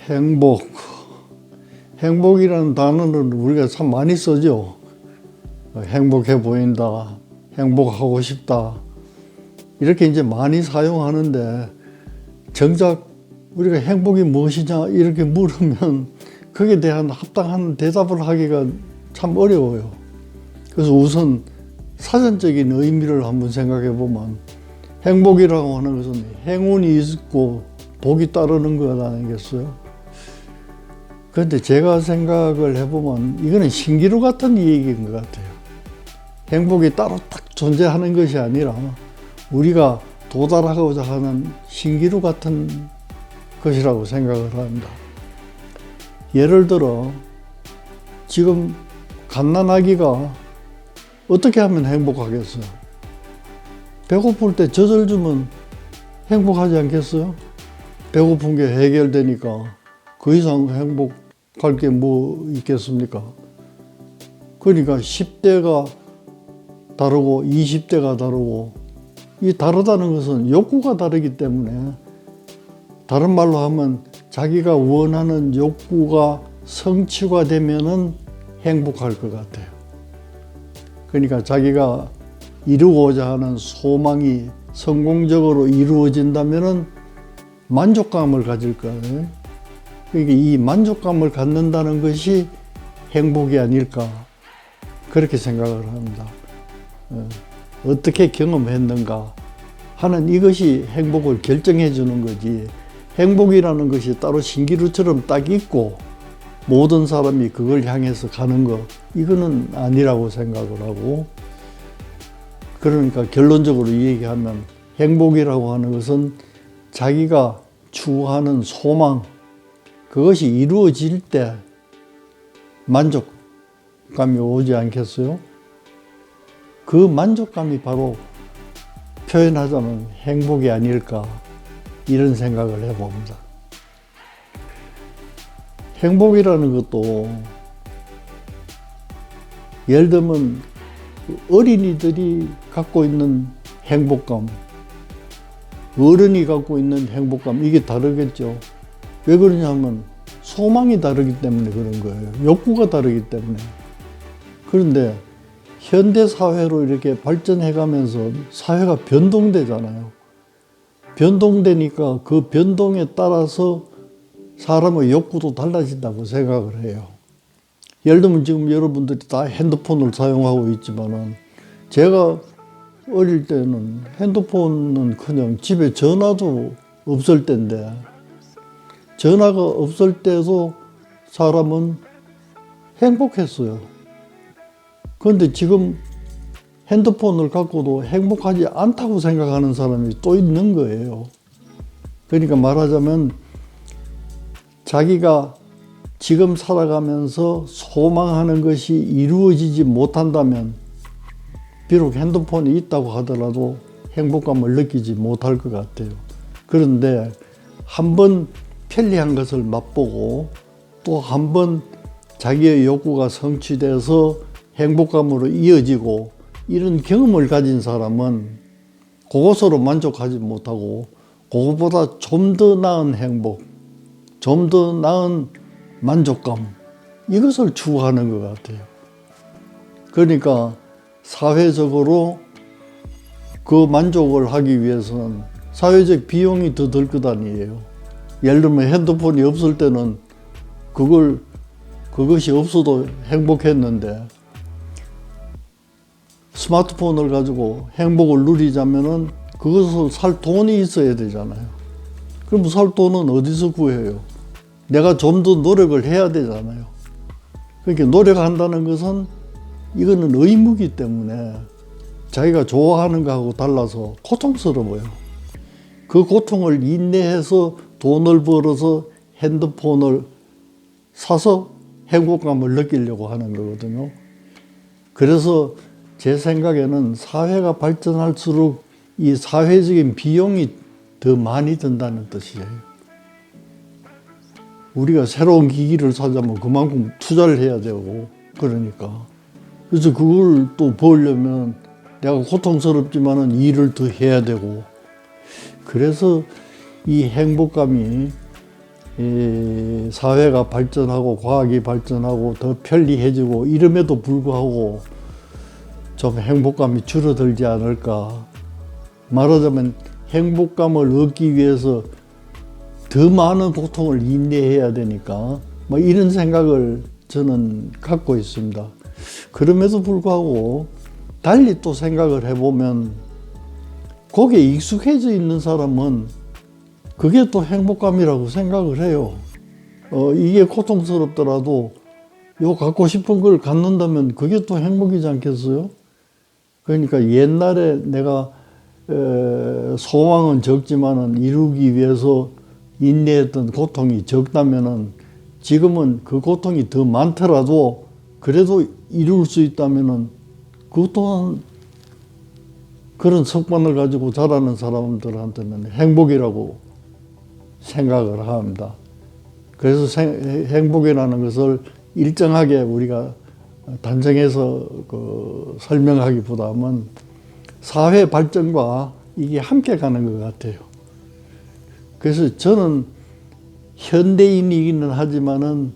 행복. 행복이라는 단어는 우리가 참 많이 쓰죠. 행복해 보인다, 행복하고 싶다. 이렇게 이제 많이 사용하는데 정작 우리가 행복이 무엇이냐 이렇게 물으면 거기에 대한 합당한 대답을 하기가 참 어려워요. 그래서 우선 사전적인 의미를 한번 생각해 보면 행복이라고 하는 것은 행운이 있고 복이 따르는 것 아니겠어요? 그런데 제가 생각을 해보면 이거는 신기루 같은 얘기인 것 같아요. 행복이 따로 딱 존재하는 것이 아니라 우리가 도달하고자 하는 신기루 같은 것이라고 생각을 합니다. 예를 들어 지금 갓난아기가 어떻게 하면 행복하겠어요? 배고플 때 젖을 주면 행복하지 않겠어요? 배고픈 게 해결되니까 그 이상 행복할 게 뭐 있겠습니까? 그러니까 10대가 다르고 20대가 다르고 이 다르다는 것은 욕구가 다르기 때문에 다른 말로 하면 자기가 원하는 욕구가 성취가 되면은 행복할 것 같아요. 그러니까 자기가 이루고자 하는 소망이 성공적으로 이루어진다면은 만족감을 가질 거예요. 그러니까 이 만족감을 갖는다는 것이 행복이 아닐까 그렇게 생각을 합니다. 어떻게 경험했는가 하는 이것이 행복을 결정해 주는 거지, 행복이라는 것이 따로 신기루처럼 딱 있고 모든 사람이 그걸 향해서 가는 거, 이거는 아니라고 생각을 하고, 그러니까 결론적으로 얘기하면 행복이라고 하는 것은 자기가 추구하는 소망, 그것이 이루어질 때 만족감이 오지 않겠어요? 그 만족감이 바로 표현하자면 행복이 아닐까 이런 생각을 해봅니다. 행복이라는 것도 예를 들면 어린이들이 갖고 있는 행복감, 어른이 갖고 있는 행복감, 이게 다르겠죠. 왜 그러냐면 소망이 다르기 때문에 그런 거예요. 욕구가 다르기 때문에. 그런데 현대 사회로 이렇게 발전해 가면서 사회가 변동되잖아요. 변동되니까 그 변동에 따라서 사람의 욕구도 달라진다고 생각을 해요. 예를 들면 지금 여러분들이 다 핸드폰을 사용하고 있지만은 제가 어릴 때는 핸드폰은 그냥 집에 전화도 없을 때인데, 전화가 없을 때도 사람은 행복했어요. 그런데 지금 핸드폰을 갖고도 행복하지 않다고 생각하는 사람이 또 있는 거예요. 그러니까 말하자면 자기가 지금 살아가면서 소망하는 것이 이루어지지 못한다면 비록 핸드폰이 있다고 하더라도 행복감을 느끼지 못할 것 같아요. 그런데 한번 편리한 것을 맛보고 또 한번 자기의 욕구가 성취돼서 행복감으로 이어지고 이런 경험을 가진 사람은 그것으로 만족하지 못하고 그것보다 좀 더 나은 행복, 좀 더 나은 만족감, 이것을 추구하는 것 같아요. 그러니까 사회적으로 그 만족을 하기 위해서는 사회적 비용이 더 들 것 아니에요. 예를 들면 핸드폰이 없을 때는 그것이 없어도 행복했는데 스마트폰을 가지고 행복을 누리자면은 그것을 살 돈이 있어야 되잖아요. 그럼 살 돈은 어디서 구해요? 내가 좀 더 노력을 해야 되잖아요. 그러니까 노력한다는 것은 이거는 의무이기 때문에 자기가 좋아하는 거하고 달라서 고통스러워요. 그 고통을 인내해서 돈을 벌어서 핸드폰을 사서 행복감을 느끼려고 하는 거거든요. 그래서 제 생각에는 사회가 발전할수록 이 사회적인 비용이 더 많이 든다는 뜻이에요. 우리가 새로운 기기를 사자면 그만큼 투자를 해야 되고, 그러니까. 그래서 그걸 또 벌려면 내가 고통스럽지만은 일을 더 해야 되고, 그래서 이 행복감이 이 사회가 발전하고 과학이 발전하고 더 편리해지고 이름에도 불구하고 좀 행복감이 줄어들지 않을까. 말하자면 행복감을 얻기 위해서 더 많은 고통을 인내해야 되니까 뭐 이런 생각을 저는 갖고 있습니다. 그럼에도 불구하고 달리 또 생각을 해보면 거기에 익숙해져 있는 사람은 그게 또 행복감이라고 생각을 해요. 이게 고통스럽더라도 요 갖고 싶은 걸 갖는다면 그게 또 행복이지 않겠어요? 그러니까 옛날에 내가 소망은 적지만은 이루기 위해서 인내했던 고통이 적다면은 지금은 그 고통이 더 많더라도 그래도 이룰 수 있다면은 그것 또한 그런 습관을 가지고 자라는 사람들한테는 행복이라고 생각을 합니다. 그래서 행복이라는 것을 일정하게 우리가 단정해서 설명하기보다는 사회 발전과 이게 함께 가는 것 같아요. 그래서 저는 현대인이기는 하지만은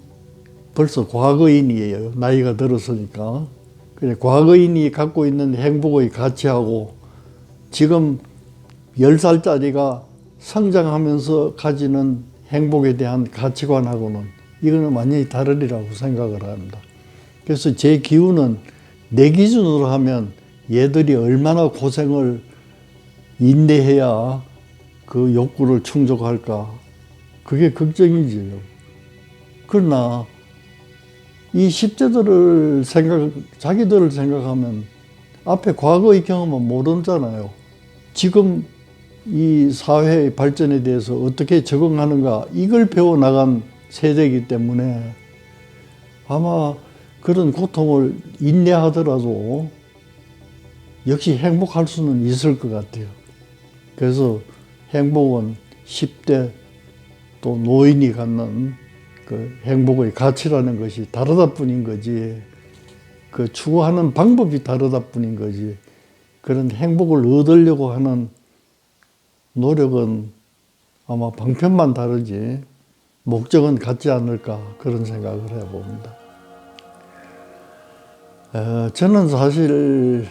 벌써 과거인이에요. 나이가 들었으니까. 그래, 과거인이 갖고 있는 행복의 가치하고 지금 10살짜리가 성장하면서 가지는 행복에 대한 가치관하고는 이거는 완전히 다르리라고 생각을 합니다. 그래서 제 기운은 내 기준으로 하면 얘들이 얼마나 고생을 인내해야 그 욕구를 충족할까. 그게 걱정이지요. 그러나 이 10대들을 자기들을 생각하면 앞에 과거의 경험은 모르잖아요. 지금 이 사회의 발전에 대해서 어떻게 적응하는가 이걸 배워나간 세대이기 때문에 아마 그런 고통을 인내하더라도 역시 행복할 수는 있을 것 같아요. 그래서 행복은 10대 또 노인이 갖는 그 행복의 가치라는 것이 다르다 뿐인 거지, 그 추구하는 방법이 다르다 뿐인 거지, 그런 행복을 얻으려고 하는 노력은 아마 방편만 다르지 목적은 같지 않을까 그런 생각을 해봅니다. 저는 사실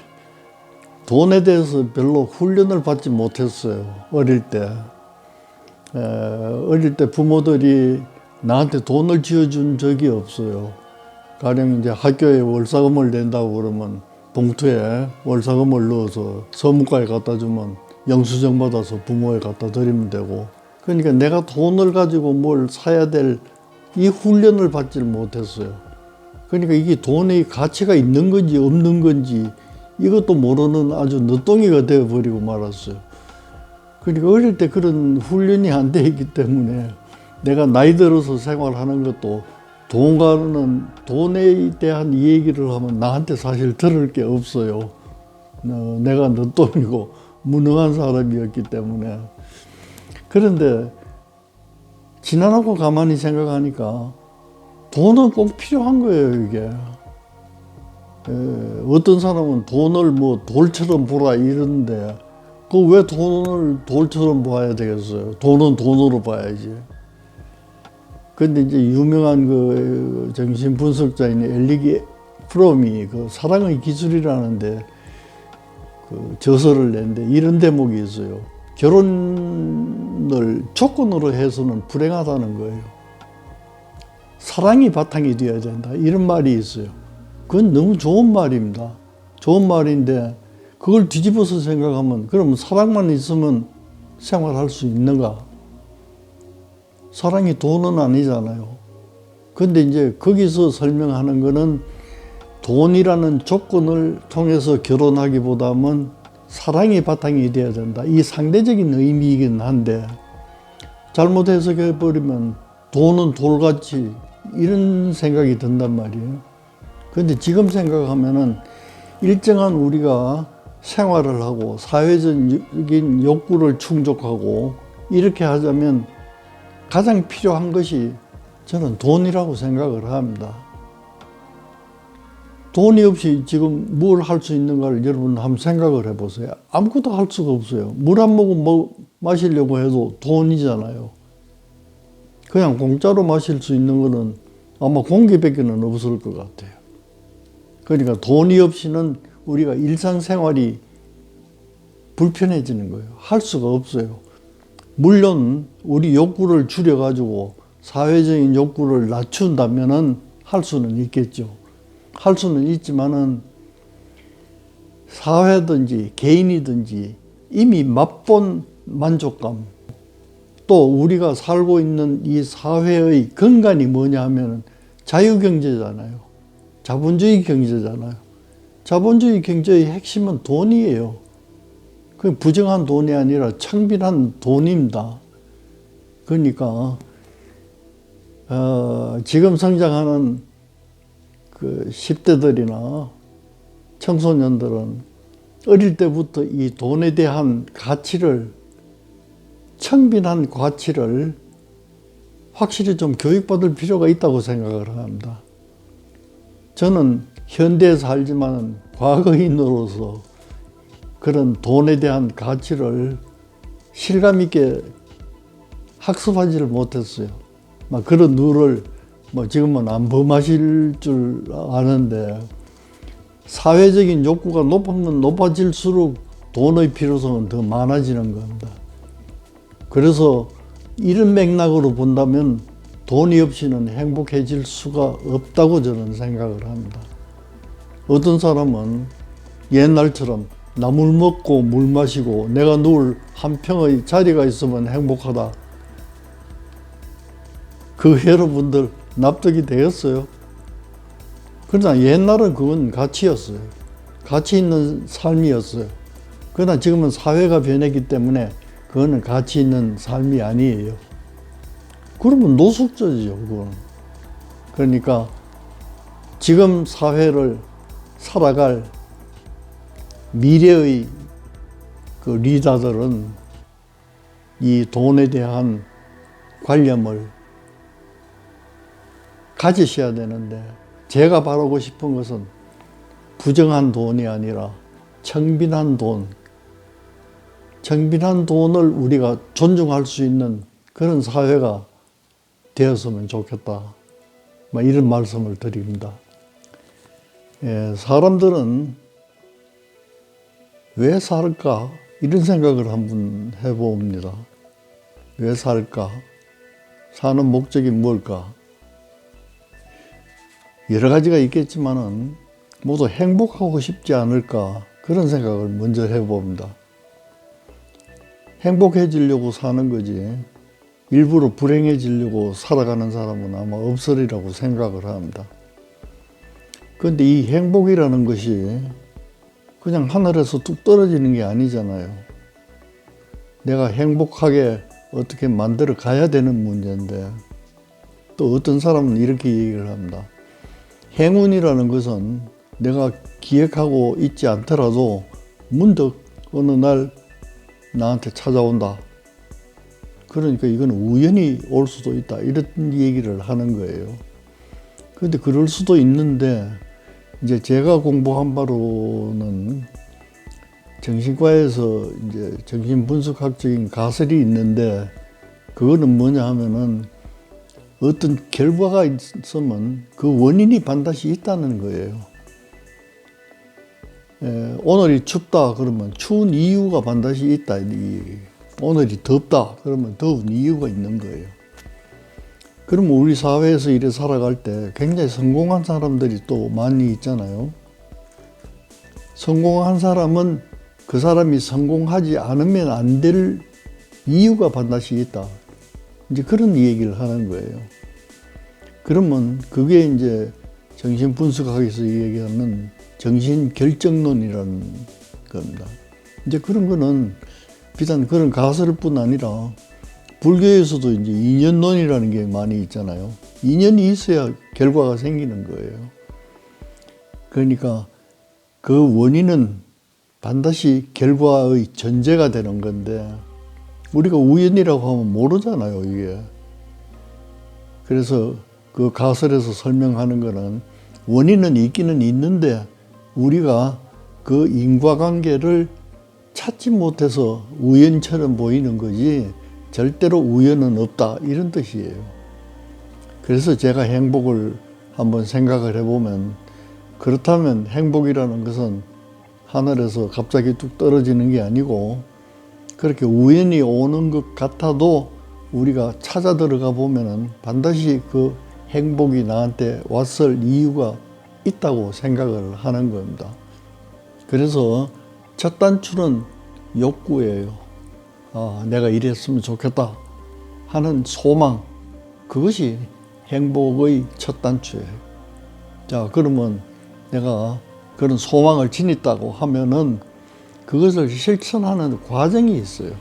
돈에 대해서 별로 훈련을 받지 못했어요. 어릴 때. 어릴 때 부모들이 나한테 돈을 쥐어준 적이 없어요. 가령 이제 학교에 월사금을 낸다고 그러면 봉투에 월사금을 넣어서 서무과에 갖다 주면 영수증 받아서 부모에 갖다 드리면 되고, 그러니까 내가 돈을 가지고 뭘 사야 될 이 훈련을 받지를 못했어요. 그러니까 이게 돈의 가치가 있는 건지 없는 건지 이것도 모르는 아주 늦둥이가 되어버리고 말았어요. 그러니까 어릴 때 그런 훈련이 안 돼 있기 때문에 내가 나이 들어서 생활하는 것도 돈에 대한 얘기를 하면 나한테 사실 들을 게 없어요. 내가 늦둥이고 무능한 사람이었기 때문에. 그런데 지나고 가만히 생각하니까 돈은 꼭 필요한 거예요, 이게. 어떤 사람은 돈을 뭐 돌처럼 보라 이러는데 그 왜 돈을 돌처럼 봐야 되겠어요? 돈은 돈으로 봐야지. 근데 이제 유명한 그 정신분석자인 엘리기 프롬이 그 사랑의 기술이라는데 그 저서를 냈는데 이런 대목이 있어요. 결혼을 조건으로 해서는 불행하다는 거예요. 사랑이 바탕이 되어야 된다. 이런 말이 있어요. 그건 너무 좋은 말입니다. 좋은 말인데 그걸 뒤집어서 생각하면 그럼 사랑만 있으면 생활할 수 있는가? 사랑이 돈은 아니잖아요. 근데 이제 거기서 설명하는 거는 돈이라는 조건을 통해서 결혼하기보다는 사랑이 바탕이 돼야 된다. 이 상대적인 의미이긴 한데 잘못 해석해버리면 돈은 돌같이 이런 생각이 든단 말이에요. 근데 지금 생각하면은 일정한 우리가 생활을 하고 사회적인 욕구를 충족하고 이렇게 하자면 가장 필요한 것이 저는 돈이라고 생각을 합니다. 돈이 없이 지금 뭘 할 수 있는가를 여러분 한번 생각을 해보세요. 아무것도 할 수가 없어요. 물 한 모금 마시려고 해도 돈이잖아요. 그냥 공짜로 마실 수 있는 거는 아마 공기밖에는 없을 것 같아요. 그러니까 돈이 없이는 우리가 일상생활이 불편해지는 거예요. 할 수가 없어요. 물론 우리 욕구를 줄여가지고 사회적인 욕구를 낮춘다면은 할 수는 있겠죠. 할 수는 있지만은 사회든지 개인이든지 이미 맛본 만족감, 또 우리가 살고 있는 이 사회의 근간이 뭐냐 하면 자유경제잖아요. 자본주의 경제잖아요. 자본주의 경제의 핵심은 돈이에요. 그 부정한 돈이 아니라 청빈한 돈입니다. 그러니까 지금 성장하는 그 10대들이나 청소년들은 어릴 때부터 이 돈에 대한 가치를, 청빈한 가치를 확실히 좀 교육받을 필요가 있다고 생각을 합니다. 저는 현대에 살지만 과거인으로서 그런 돈에 대한 가치를 실감 있게 학습하지를 못했어요. 막 그런 룰을 지금은 안 범하실 줄 아는데, 사회적인 욕구가 높으면 높아질수록 돈의 필요성은 더 많아지는 겁니다. 그래서 이런 맥락으로 본다면 돈이 없이는 행복해질 수가 없다고 저는 생각을 합니다. 어떤 사람은 옛날처럼 나물 먹고 물 마시고 내가 누울 한 평의 자리가 있으면 행복하다. 그 여러분들 납득이 되었어요? 그러나 옛날은 그건 가치였어요. 가치 있는 삶이었어요. 그러나 지금은 사회가 변했기 때문에 그거는 가치 있는 삶이 아니에요. 그러면 노숙자죠, 그거는. 그러니까 지금 사회를 살아갈 미래의 그 리더들은 이 돈에 대한 관념을 가지셔야 되는데, 제가 바라고 싶은 것은 부정한 돈이 아니라 청빈한 돈, 청빈한 돈을 우리가 존중할 수 있는 그런 사회가 되었으면 좋겠다. 이런 말씀을 드립니다. 사람들은 왜 살까? 이런 생각을 한번 해봅니다. 왜 살까? 사는 목적이 뭘까? 여러 가지가 있겠지만은 모두 행복하고 싶지 않을까? 그런 생각을 먼저 해봅니다. 행복해지려고 사는 거지, 일부러 불행해지려고 살아가는 사람은 아마 없으리라고 생각을 합니다. 그런데 이 행복이라는 것이 그냥 하늘에서 뚝 떨어지는 게 아니잖아요. 내가 행복하게 어떻게 만들어 가야 되는 문제인데, 또 어떤 사람은 이렇게 얘기를 합니다. 행운이라는 것은 내가 기획하고 있지 않더라도 문득 어느 날 나한테 찾아온다. 그러니까 이건 우연히 올 수도 있다. 이런 얘기를 하는 거예요. 그런데 그럴 수도 있는데, 이제 제가 공부한 바로는 정신과에서 이제 정신분석학적인 가설이 있는데, 그거는 뭐냐 하면은 어떤 결과가 있으면 그 원인이 반드시 있다는 거예요. 오늘이 춥다 그러면 추운 이유가 반드시 있다. 오늘이 덥다 그러면 더운 이유가 있는 거예요. 그러면 우리 사회에서 이래 살아갈 때 굉장히 성공한 사람들이 또 많이 있잖아요. 성공한 사람은 그 사람이 성공하지 않으면 안 될 이유가 반드시 있다. 이제 그런 얘기를 하는 거예요. 그러면 그게 이제 정신분석학에서 얘기하는 정신결정론이라는 겁니다. 이제 그런 거는 비단 그런 가설뿐 아니라 불교에서도 이제 인연론이라는 게 많이 있잖아요. 인연이 있어야 결과가 생기는 거예요. 그러니까 그 원인은 반드시 결과의 전제가 되는 건데, 우리가 우연이라고 하면 모르잖아요, 이게. 그래서 그 가설에서 설명하는 거는 원인은 있기는 있는데 우리가 그 인과관계를 찾지 못해서 우연처럼 보이는 거지 절대로 우연은 없다, 이런 뜻이에요. 그래서 제가 행복을 한번 생각을 해보면, 그렇다면 행복이라는 것은 하늘에서 갑자기 뚝 떨어지는 게 아니고 그렇게 우연히 오는 것 같아도 우리가 찾아 들어가 보면은 반드시 그 행복이 나한테 왔을 이유가 있다고 생각을 하는 겁니다. 그래서 첫 단추는 욕구예요. 내가 이랬으면 좋겠다 하는 소망, 그것이 행복의 첫 단추예요. 자, 그러면 내가 그런 소망을 지녔다고 하면은 그것을 실천하는 과정이 있어요.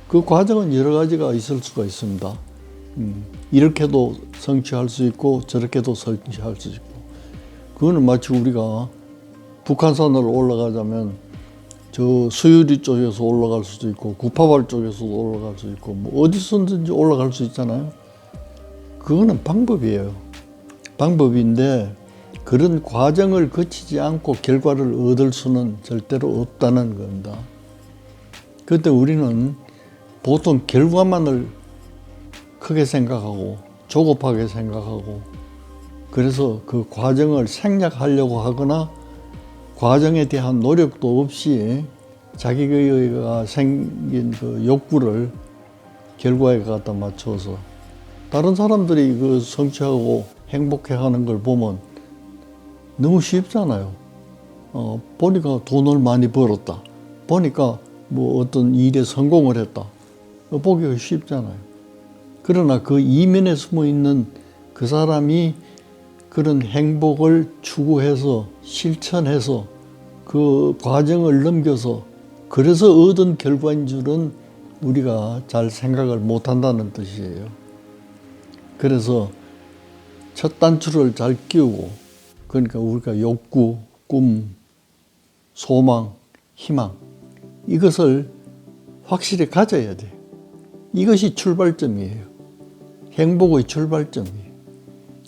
그 과정은 여러 가지가 있을 수가 있습니다. 이렇게도 성취할 수 있고 저렇게도 성취할 수 있고, 그거는 마치 우리가 북한산으로 올라가자면 저 수유리 쪽에서 올라갈 수도 있고 구파발 쪽에서도 올라갈 수 있고 뭐 어디서든지 올라갈 수 있잖아요. 그거는 방법이에요. 방법인데 그런 과정을 거치지 않고 결과를 얻을 수는 절대로 없다는 겁니다. 그때 우리는 보통 결과만을 크게 생각하고 조급하게 생각하고, 그래서 그 과정을 생략하려고 하거나 과정에 대한 노력도 없이 자기가 생긴 그 욕구를 결과에 갖다 맞춰서 다른 사람들이 그 성취하고 행복해하는 걸 보면 너무 쉽잖아요. 보니까 돈을 많이 벌었다, 보니까 뭐 어떤 일에 성공을 했다, 보기가 쉽잖아요. 그러나 그 이면에 숨어 있는 그 사람이 그런 행복을 추구해서 실천해서 그 과정을 넘겨서 그래서 얻은 결과인 줄은 우리가 잘 생각을 못 한다는 뜻이에요. 그래서 첫 단추를 잘 끼우고, 그러니까 우리가 욕구, 꿈, 소망, 희망, 이것을 확실히 가져야 돼요. 이것이 출발점이에요. 행복의 출발점이에요.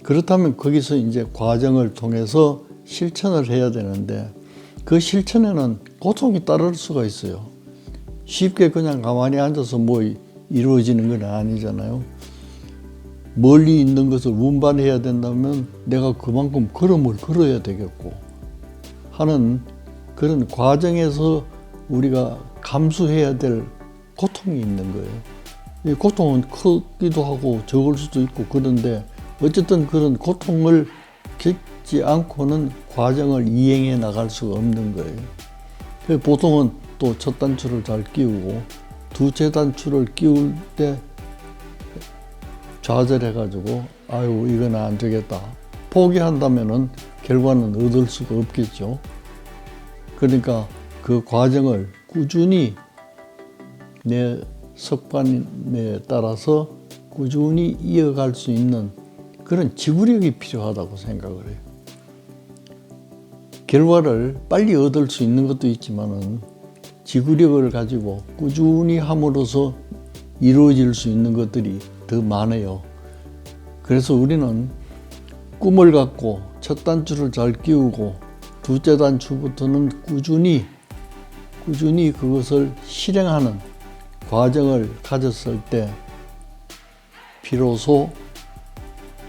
그렇다면 거기서 이제 과정을 통해서 실천을 해야 되는데, 그 실천에는 고통이 따를 수가 있어요. 쉽게 그냥 가만히 앉아서 뭐 이루어지는 건 아니잖아요. 멀리 있는 것을 운반해야 된다면 내가 그만큼 걸음을 걸어야 되겠고 하는 그런 과정에서 우리가 감수해야 될 고통이 있는 거예요. 이 고통은 크기도 하고 적을 수도 있고 그런데 어쨌든 그런 고통을 겪지 않고는 과정을 이행해 나갈 수가 없는 거예요. 보통은 또 첫 단추를 잘 끼우고 두째 단추를 끼울 때 좌절해가지고 아유 이건 안 되겠다 포기한다면은 결과는 얻을 수가 없겠죠. 그러니까 그 과정을 꾸준히 내 습관에 따라서 꾸준히 이어갈 수 있는 그런 지구력이 필요하다고 생각을 해요. 결과를 빨리 얻을 수 있는 것도 있지만은 지구력을 가지고 꾸준히 함으로써 이루어질 수 있는 것들이 더 많아요. 그래서 우리는 꿈을 갖고 첫 단추를 잘 끼우고 두째 단추부터는 꾸준히 그것을 실행하는 과정을 가졌을 때 비로소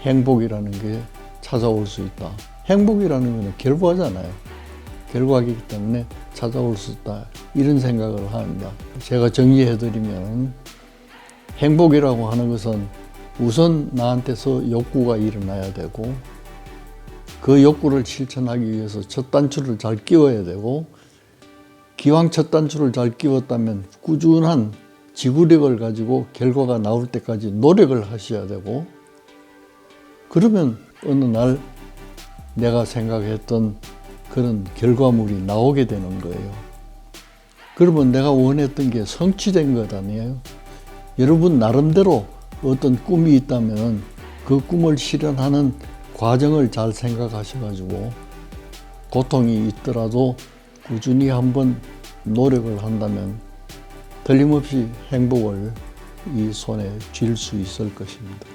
행복이라는 게 찾아올 수 있다. 행복이라는 것은 결과잖아요. 결과이기 때문에 찾아올 수 있다. 이런 생각을 합니다. 제가 정리해드리면 행복이라고 하는 것은 우선 나한테서 욕구가 일어나야 되고 그 욕구를 실천하기 위해서 첫 단추를 잘 끼워야 되고 기왕 첫 단추를 잘 끼웠다면 꾸준한 지구력을 가지고 결과가 나올 때까지 노력을 하셔야 되고 그러면 어느 날 내가 생각했던 그런 결과물이 나오게 되는 거예요. 그러면 내가 원했던 게 성취된 것 아니에요? 여러분 나름대로 어떤 꿈이 있다면 그 꿈을 실현하는 과정을 잘 생각하셔가지고 고통이 있더라도 꾸준히 한번 노력을 한다면 틀림없이 행복을 이 손에 쥘 수 있을 것입니다.